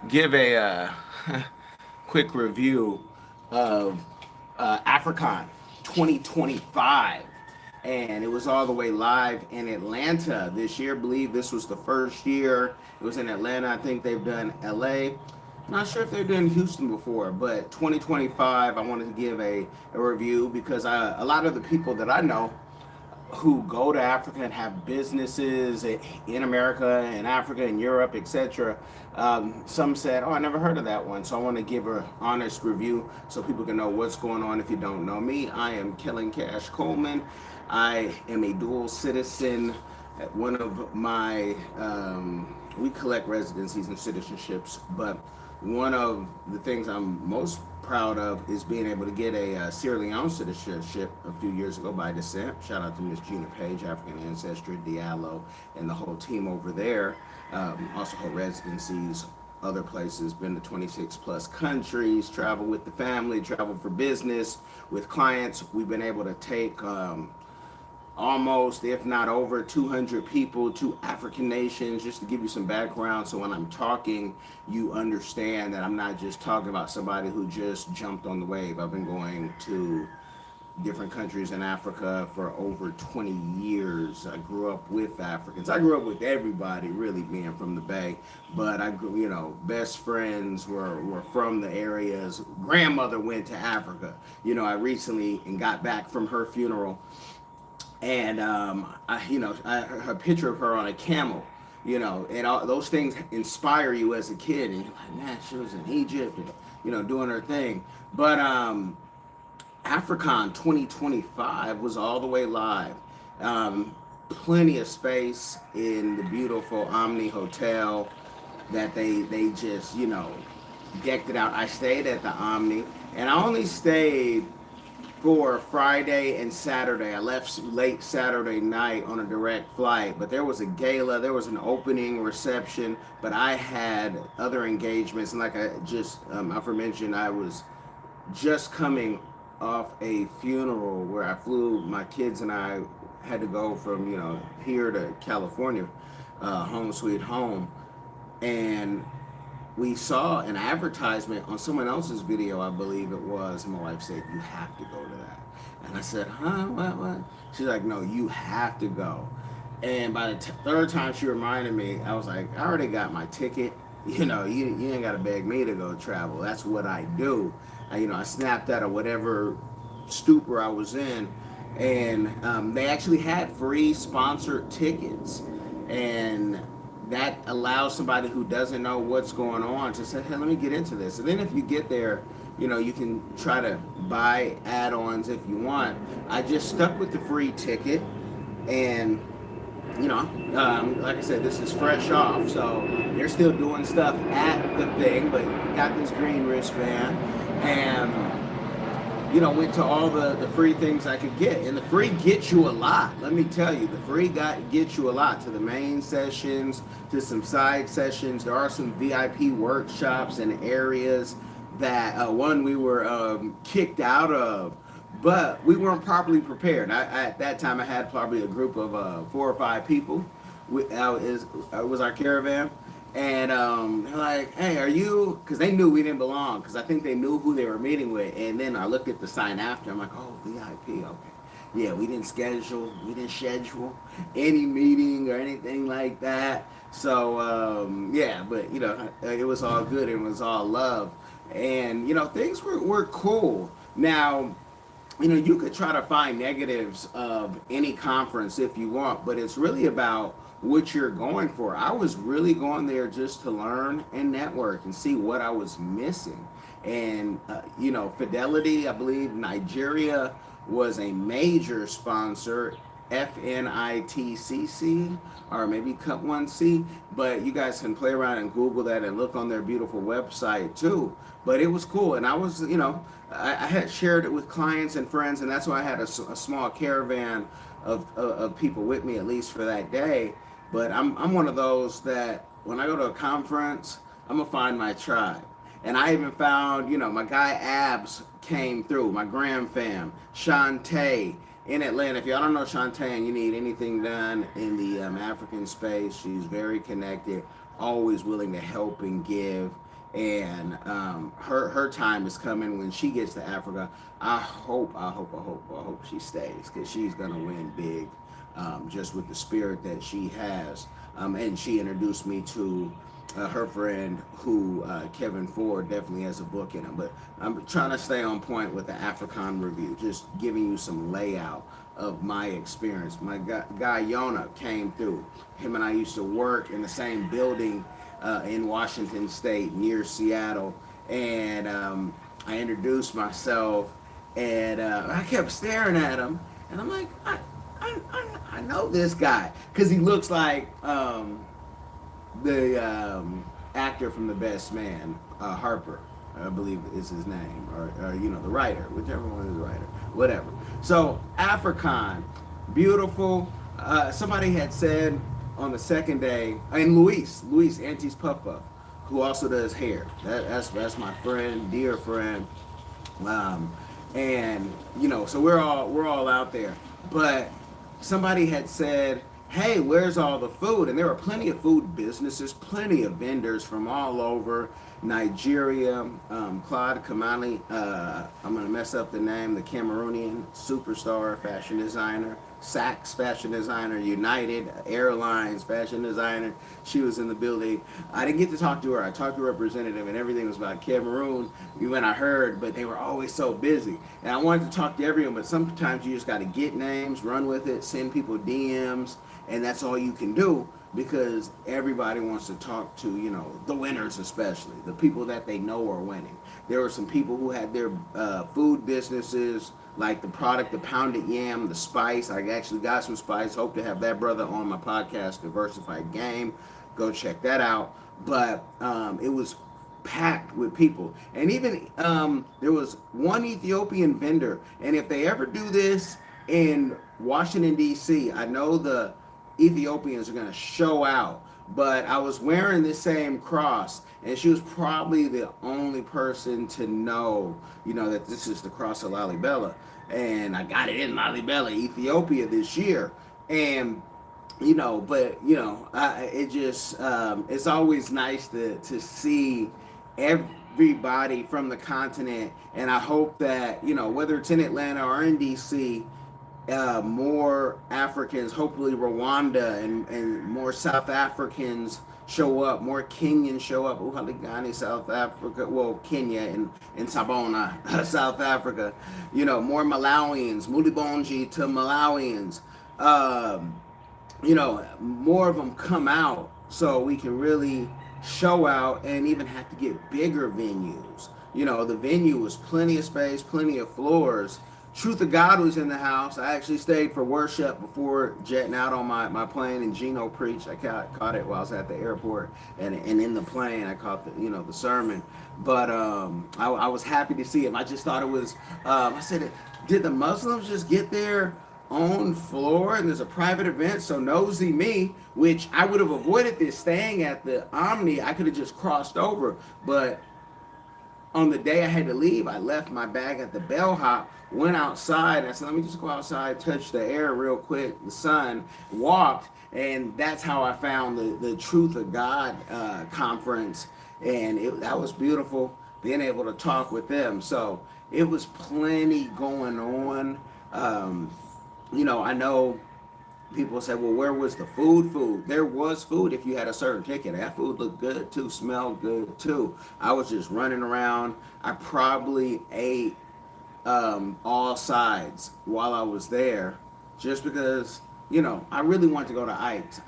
give a quick review of Africon 2025. And it was all the way live in Atlanta this year. I believe this was the first year. It was in Atlanta. I think they've done LA. Not sure if they've done Houston before, but 2025, I wanted to give a review because a lot of the people that I know who go to Africa and have businesses in America and Africa and Europe, etc. Some said, "Oh, I never heard of that one." So I want to give an honest review so people can know what's going on. If you don't know me, I am Kellen Kash Coleman. I am a dual citizen. At one of my, we collect residencies and citizenships, but one of the things I'm most proud of is being able to get a Sierra Leone citizenship a few years ago by descent. Shout out to Miss Gina Page, African ancestry, Diallo, and the whole team over there. Also hold residencies other places, been to 26 plus countries, travel with the family, travel for business with clients. We've been able to take almost, if not over 200 people to African nations, just to give you some background. So when I'm talking, you understand that I'm not just talking about somebody who just jumped on the wave. I've been going to different countries in Africa for over 20 years. I grew up with Africans. I grew up with everybody, really, being from the Bay. But I grew, best friends were from the areas. Grandmother went to Africa. I recently and got back from her funeral, and I a picture of her on a camel, and all those things inspire you as a kid, and you're like, man, she was in Egypt, and doing her thing. But Africon 2025 was all the way live. Plenty of space in the beautiful Omni Hotel that they just decked it out. I stayed at the Omni, and I only stayed for Friday and Saturday. I left late Saturday night on a direct flight, but there was a gala, there was an opening reception, but I had other engagements. And like I just aforementioned, I was just coming off a funeral where I flew, my kids and I had to go from, here to California, home sweet home. And we saw an advertisement on someone else's video, I believe it was. And my wife said, "You have to go to that." And I said, "Huh? What? She's like, "No, you have to go." And by the third time she reminded me, I was like, "I already got my ticket. You ain't got to beg me to go travel. That's what I do." I snapped out of whatever stupor I was in. And they actually had free sponsored tickets. And that allows somebody who doesn't know what's going on to say, "Hey, let me get into this." And then if you get there, you can try to buy add-ons if you want. I just stuck with the free ticket, and like I said, this is fresh off, so they're still doing stuff at the thing, but got this green wristband, and went to all the free things I could get. And the free gets you a lot. Let me tell you, the free gets you a lot, to the main sessions, to some side sessions. There are some VIP workshops and areas that one we were kicked out of, but we weren't properly prepared. At that time, I had probably a group of 4 or 5 people. It was our caravan. And they're like, "Hey, are you?" Because they knew we didn't belong. Because I think they knew who they were meeting with. And then I looked at the sign after. I'm like, "Oh, VIP. Okay, yeah, we didn't schedule any meeting or anything like that." So yeah, but it was all good. It was all love, and things were cool. Now, you could try to find negatives of any conference if you want, but it's really about what you're going for. I was really going there just to learn and network and see what I was missing. And, Fidelity, I believe Nigeria was a major sponsor, FNITCC, or maybe Cut 1C, but you guys can play around and Google that and look on their beautiful website too. But it was cool, and I was, I had shared it with clients and friends, and that's why I had a small caravan of people with me, at least for that day. But I'm one of those that when I go to a conference, I'm gonna find my tribe. And I even found, my guy Abs came through, my Graham fam, Shantae in Atlanta. If y'all don't know Shantae and you need anything done in the African space, she's very connected, always willing to help and give. and her time is coming when she gets to Africa. I hope she stays, because she's gonna win big, just with the spirit that she has. And she introduced me to her friend, who Kevin Ford, definitely has a book in him. But I'm trying to stay on point with the African review, just giving you some layout of my experience. My guy Yona came through. Him and I used to work in the same building in Washington State near Seattle, and I introduced myself, and I kept staring at him, and I'm like, I know this guy, because he looks like the actor from The Best Man, Harper, I believe is his name, or the writer, whichever one is the writer, whatever. So African, beautiful. Somebody had said on the second day, and Luis Auntie's Puff Puff, who also does hair. That's my friend, dear friend. And so we're all out there. But somebody had said, hey, where's all the food? And there were plenty of food businesses, plenty of vendors from all over Nigeria. Claude Kamali, I'm going to mess up the name, the Cameroonian superstar fashion designer, Saks fashion designer, United Airlines fashion designer. She was in the building. I didn't get to talk to her. I talked to a representative, and everything was about Cameroon when I heard, but they were always so busy. And I wanted to talk to everyone, but sometimes you just got to get names, run with it, send people DMs, and that's all you can do, because everybody wants to talk to, the winners, especially the people that they know are winning. There were some people who had their food businesses, like the product, the pounded yam, the spice. I actually got some spice. Hope to have that brother on my podcast, Diversified Game. Go check that out. But it was packed with people. And even there was one Ethiopian vendor. And if they ever do this in Washington, D.C., I know the Ethiopians are going to show out. But I was wearing the same cross, and she was probably the only person to know, that this is the cross of Lalibela. And I got it in Lalibela, Ethiopia this year. And, it just, it's always nice to see everybody from the continent. And I hope that, whether it's in Atlanta or in D.C., more Africans, hopefully Rwanda and more South Africans show up, more Kenyans show up, Uhaligani, South Africa, well, Kenya and Sabona, South Africa, more Malawians, Mulibonji to Malawians, more of them come out, so we can really show out, and even have to get bigger venues. The venue was plenty of space, plenty of floors. Truth of God was in the house. I actually stayed for worship before jetting out on my plane, and Gino preached. I caught it while I was at the airport, and in the plane I caught the sermon. But I was happy to see him. I just thought it was. I said, did the Muslims just get their own floor and there's a private event? So nosy me, which I would have avoided this staying at the Omni. I could have just crossed over, but on the day I had to leave, I left my bag at the bellhop, went outside. I said, let me just go outside, touch the air real quick, the sun, walked, and that's how I found the Truth of God conference. And that was beautiful, being able to talk with them. So it was plenty going on. I know people say, well, where was the food? There was food if you had a certain ticket. That food looked good too, smelled good too. I was just running around. I probably ate all sides while I was there, just because, I really wanted to go to Ike's.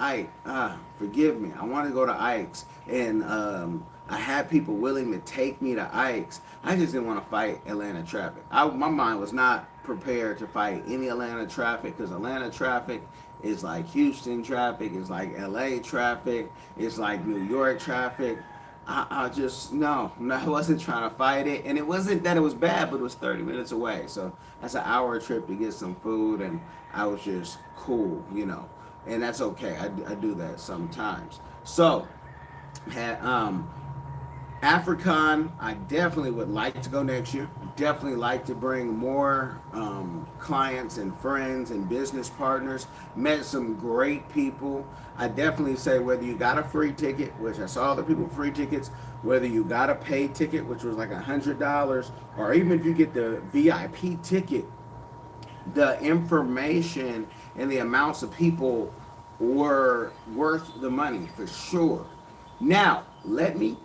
Forgive me. I wanted to go to Ike's, and I had people willing to take me to Ike's. I just didn't want to fight Atlanta traffic. My mind was not prepared to fight any Atlanta traffic, because Atlanta traffic is like Houston traffic, it's like LA traffic, it's like New York traffic. I just, no, I wasn't trying to fight it. And it wasn't that it was bad, but it was 30 minutes away. So that's an hour trip to get some food, and I was just cool, and that's okay. I do that sometimes. So, African, I definitely would like to go next year. Definitely like to bring more clients and friends and business partners. Met some great people. I definitely say, whether you got a free ticket, which I saw other people free tickets, whether you got a paid ticket, which was like $100, or even if you get the VIP ticket, the information and the amounts of people were worth the money for sure. Now, let me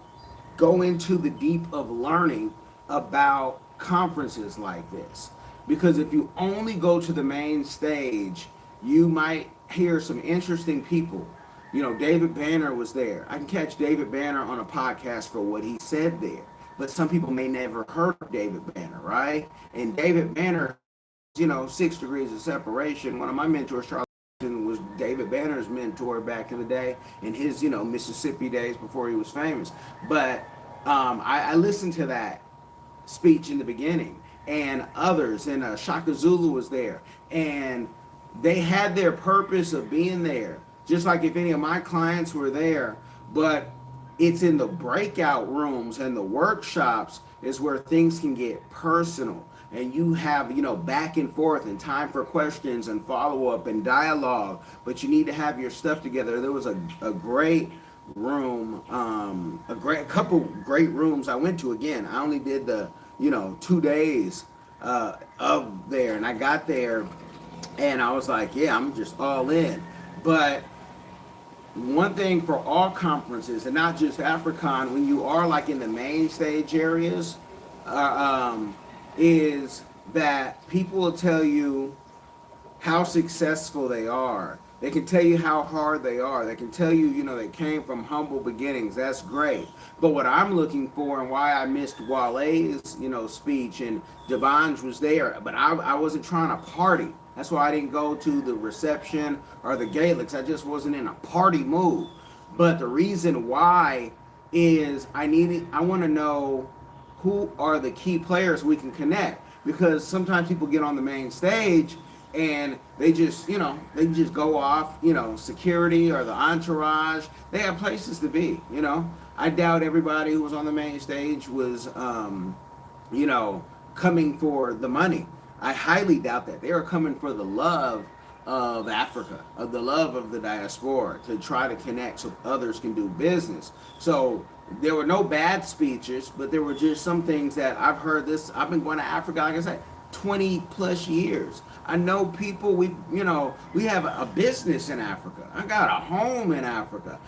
go into the deep of learning about conferences like this. Because if you only go to the main stage, you might hear some interesting people. You know, David Banner was there. I can catch David Banner on a podcast for what he said there. But some people may never heard of David Banner, right? And David Banner, 6 degrees of separation. One of my mentors, Charles, was David Banner's mentor back in the day, in his, Mississippi days before he was famous. But I listened to that speech in the beginning, and others, and Shaka Zulu was there, and they had their purpose of being there, just like if any of my clients were there. But it's in the breakout rooms and the workshops is where things can get personal, and you have back and forth and time for questions and follow-up and dialogue, but you need to have your stuff together. There was a great room, a couple great rooms I went to. Again, I only did the 2 days of there, and I got there and I was like, yeah, I'm just all in. But one thing for all conferences, and not just AfriCon, when you are like in the main stage areas, is that people will tell you how successful they are. They can tell you how hard they are. They can tell you, they came from humble beginnings. That's great. But what I'm looking for, and why I missed Wale's, speech, and Debanj was there, but I wasn't trying to party. That's why I didn't go to the reception or the Gaelics. I just wasn't in a party mood. But the reason why is I want to know who are the key players we can connect. Because sometimes people get on the main stage and they just go off, security or the entourage. They have places to be, I doubt everybody who was on the main stage was, coming for the money. I highly doubt that. They were coming for the love of Africa, of the love of the diaspora, to try to connect so others can do business. So there were no bad speeches, but there were just some things that I've heard this. I've been going to Africa, like I said, 20 plus years. I know people, we have a business in Africa. I got a home in Africa.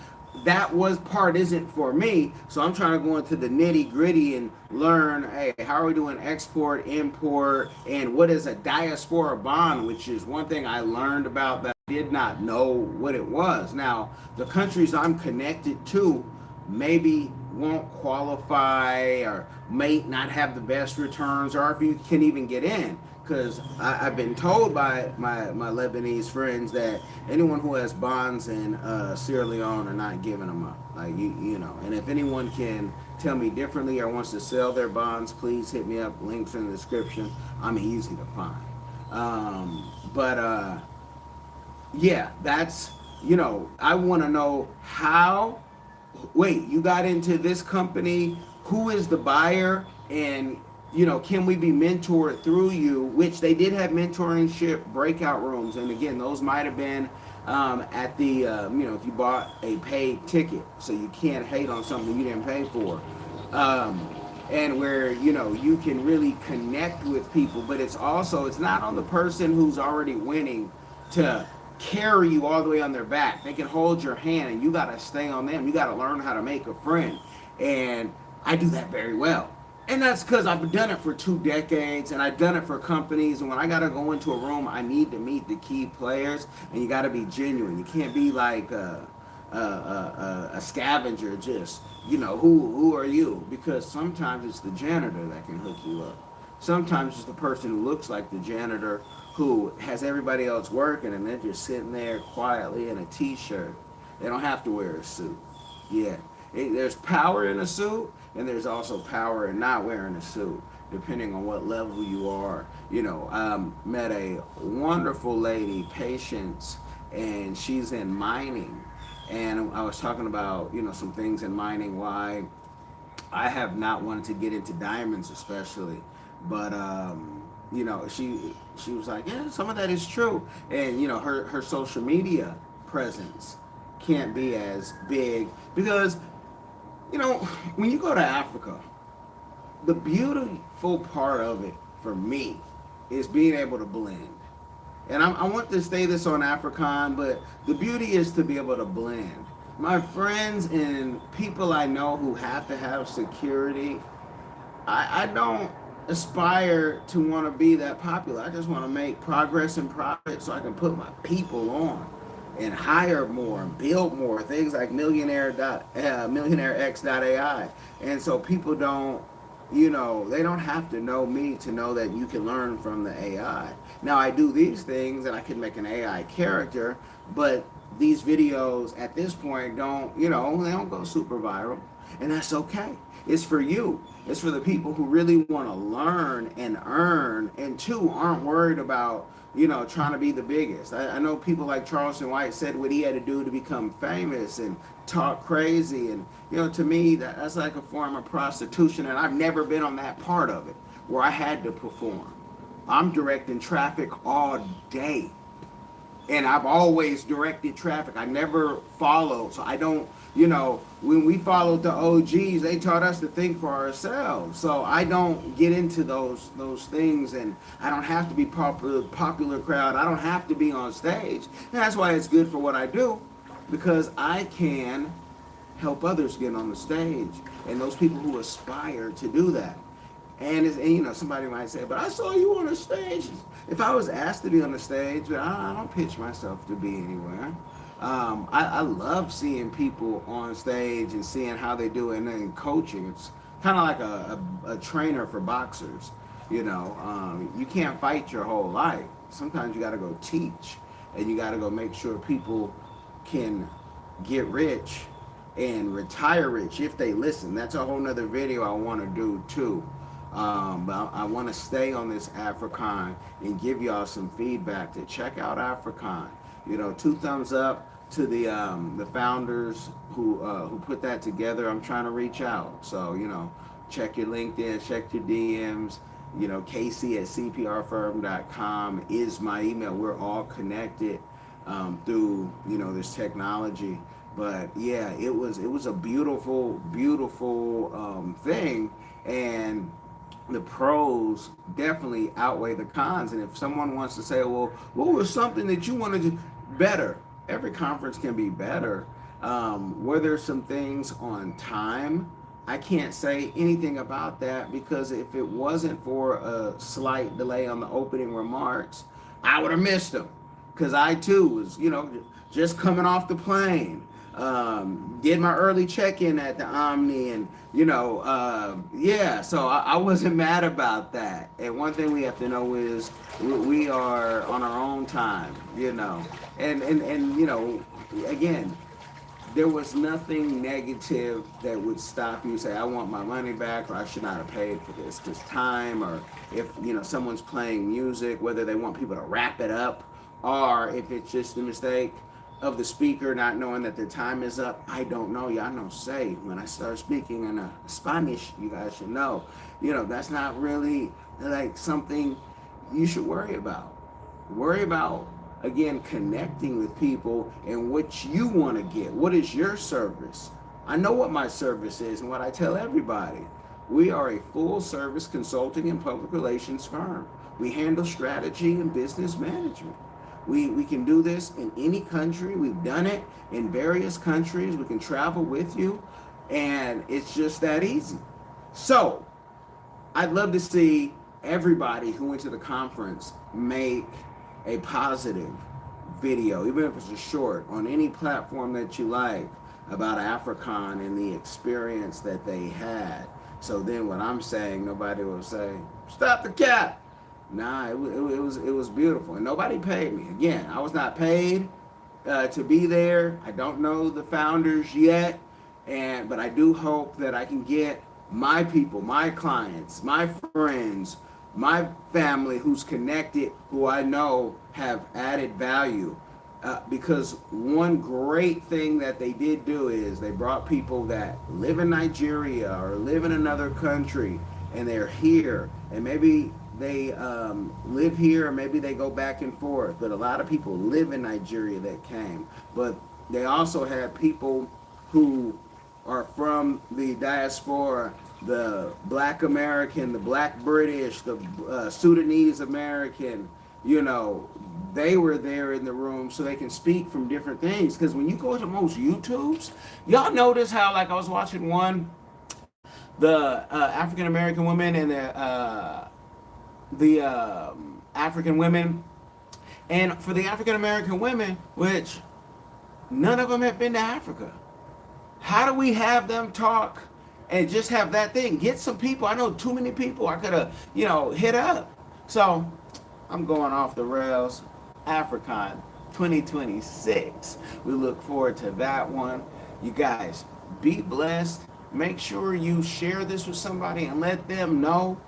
That part isn't for me. So I'm trying to go into the nitty gritty and learn, hey, how are we doing export, import, and what is a diaspora bond, which is one thing I learned about that I did not know what it was. Now, the countries I'm connected to maybe won't qualify or may not have the best returns, or if you can even get in. Because I've been told by my Lebanese friends that anyone who has bonds in Sierra Leone are not giving them up. Like, and if anyone can tell me differently or wants to sell their bonds, please hit me up. Links in the description. I'm easy to find. Yeah, that's, I want to know how. Wait, you got into this company? Who is the buyer? And can we be mentored through you? Which they did have mentorship breakout rooms, and again, those might have been at the if you bought a paid ticket, so you can't hate on something you didn't pay for, and where you can really connect with people. But it's not on the person who's already winning to carry you all the way on their back. They can hold your hand, and you got to stay on them. You got to learn how to make a friend, and I do that very well. And that's because I've done it for 2 decades, and I've done it for companies. And when I got to go into a room, I need to meet the key players, and you got to be genuine. You can't be like a scavenger, just, who are you? Because sometimes it's the janitor that can hook you up. Sometimes it's the person who looks like the janitor who has everybody else working, and they're just sitting there quietly in a t-shirt. They don't have to wear a suit. Yeah. There's power in a suit, and there's also power in not wearing a suit, depending on what level you are. Met a wonderful lady, Patience, and she's in mining. And I was talking about, some things in mining, why I have not wanted to get into diamonds especially. But, she was like, yeah, some of that is true. And, her social media presence can't be as big because You know, when you go to Africa, the beautiful part of it for me is being able to blend. And I want to say this on Afrikaan, but the beauty is to be able to blend. My friends and people I know who have to have security, I don't aspire to want to be that popular. I just want to make progress and profit so I can put my people on and hire more and build more things like millionairex.ai. And so people don't, they don't have to know me to know that you can learn from the AI. Now I do these things and I can make an AI character, but these videos at this point don't, they don't go super viral, and that's okay. It's for you. It's for the people who really want to learn and earn, and two, aren't worried about, trying to be the biggest. I know people like Charleston White said what he had to do to become famous and talk crazy. And, to me, that's like a form of prostitution. And I've never been on that part of it where I had to perform. I'm directing traffic all day. And I've always directed traffic. I never followed. So I don't, when we followed the OGs, they taught us to think for ourselves. So I don't get into those things, and I don't have to be popular crowd. I don't have to be on stage. And that's why it's good for what I do, because I can help others get on the stage, and those people who aspire to do that. And somebody might say, but I saw you on the stage. If I was asked to be on the stage, I don't pitch myself to be anywhere. I love seeing people on stage and seeing how they do it, and then coaching. It's kind of like a trainer for boxers. You can't fight your whole life. Sometimes you got to go teach, and you got to go make sure people can get rich and retire rich if they listen. That's a whole nother video I want to do too. But I want to stay on this Afrikaan and give y'all some feedback to check out Afrikaan. 2 thumbs up to the founders who put that together. I'm trying to reach out. So, check your LinkedIn, check your DMs. Casey at CPRFIRM.com is my email. We're all connected through, this technology. But yeah, it was a beautiful, beautiful thing. And the pros definitely outweigh the cons. And if someone wants to say, well, what was something that you wanted to better? Every conference can be better. Were there some things on time? I can't say anything about that, because if it wasn't for a slight delay on the opening remarks, I would have missed them. Because I too was, just coming off the plane. Did my early check-in at the Omni, and so I wasn't mad about that. And one thing we have to know is we are on our own time, and again, there was nothing negative that would stop you say, I want my money back, or I should not have paid for this. Because time, or if someone's playing music, whether they want people to wrap it up, or if it's just a mistake of the speaker not knowing that their time is up, I don't know. Y'all know say when I start speaking in Spanish, you guys should know. That's not really like something you should worry about. Worry about, again, connecting with people and what you want to get. What is your service? I know what my service is, and what I tell everybody. We are a full service consulting and public relations firm. We handle strategy and business management. We can do this in any country. We've done it in various countries. We can travel with you, and it's just that easy. So I'd love to see everybody who went to the conference make a positive video, even if it's a short, on any platform that you like, about Afrikaan and the experience that they had. So then what I'm saying, nobody will say, stop the cap. Nah, it was beautiful, and nobody paid me. Again, I was not paid to be there. I don't know the founders yet, but I do hope that I can get my people, my clients, my friends, my family who's connected, who I know have added value. Because one great thing that they did do is they brought people that live in Nigeria or live in another country, and they're here, and maybe they live here, or maybe they go back and forth, but a lot of people live in Nigeria that came. But they also had people who are from the diaspora, the Black American, the Black British, the Sudanese American, you know, they were there in the room so they can speak from different things. Because when you go to most YouTubes, y'all notice how, like, I was watching one, the African American woman and the African women, and for the African American women, which none of them have been to Africa. How do we have them talk and just have that thing? Get some people. I know too many people I could have, you know, hit up. So I'm going off the rails. AFRICON 2026. We look forward to that one. You guys, be blessed. Make sure you share this with somebody and let them know.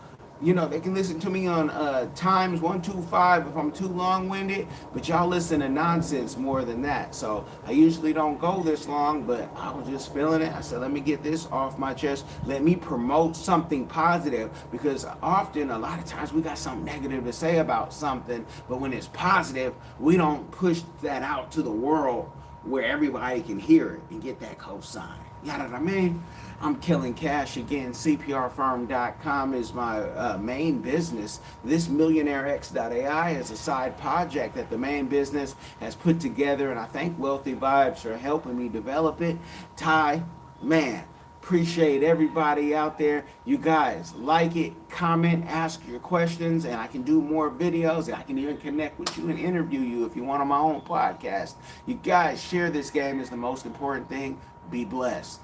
You know, they can listen to me on times 125 if I'm too long-winded, but y'all listen to nonsense more than that. So I usually don't go this long, but I was just feeling it. I said, let me get this off my chest. Let me promote something positive, because often, a lot of times, we got something negative to say about something, but when it's positive, we don't push that out to the world where everybody can hear it and get that cosign. You know what I mean? I'm Kellen Kash again. CPRFIRM.com is my main business. This MillionaireX.ai is a side project that the main business has put together, and I thank Wealthy Vibes for helping me develop it. Ty, man, appreciate everybody out there. You guys, like it, comment, ask your questions, and I can do more videos. I can even connect with you and interview you if you want on my own podcast. You guys, share this game is the most important thing. Be blessed.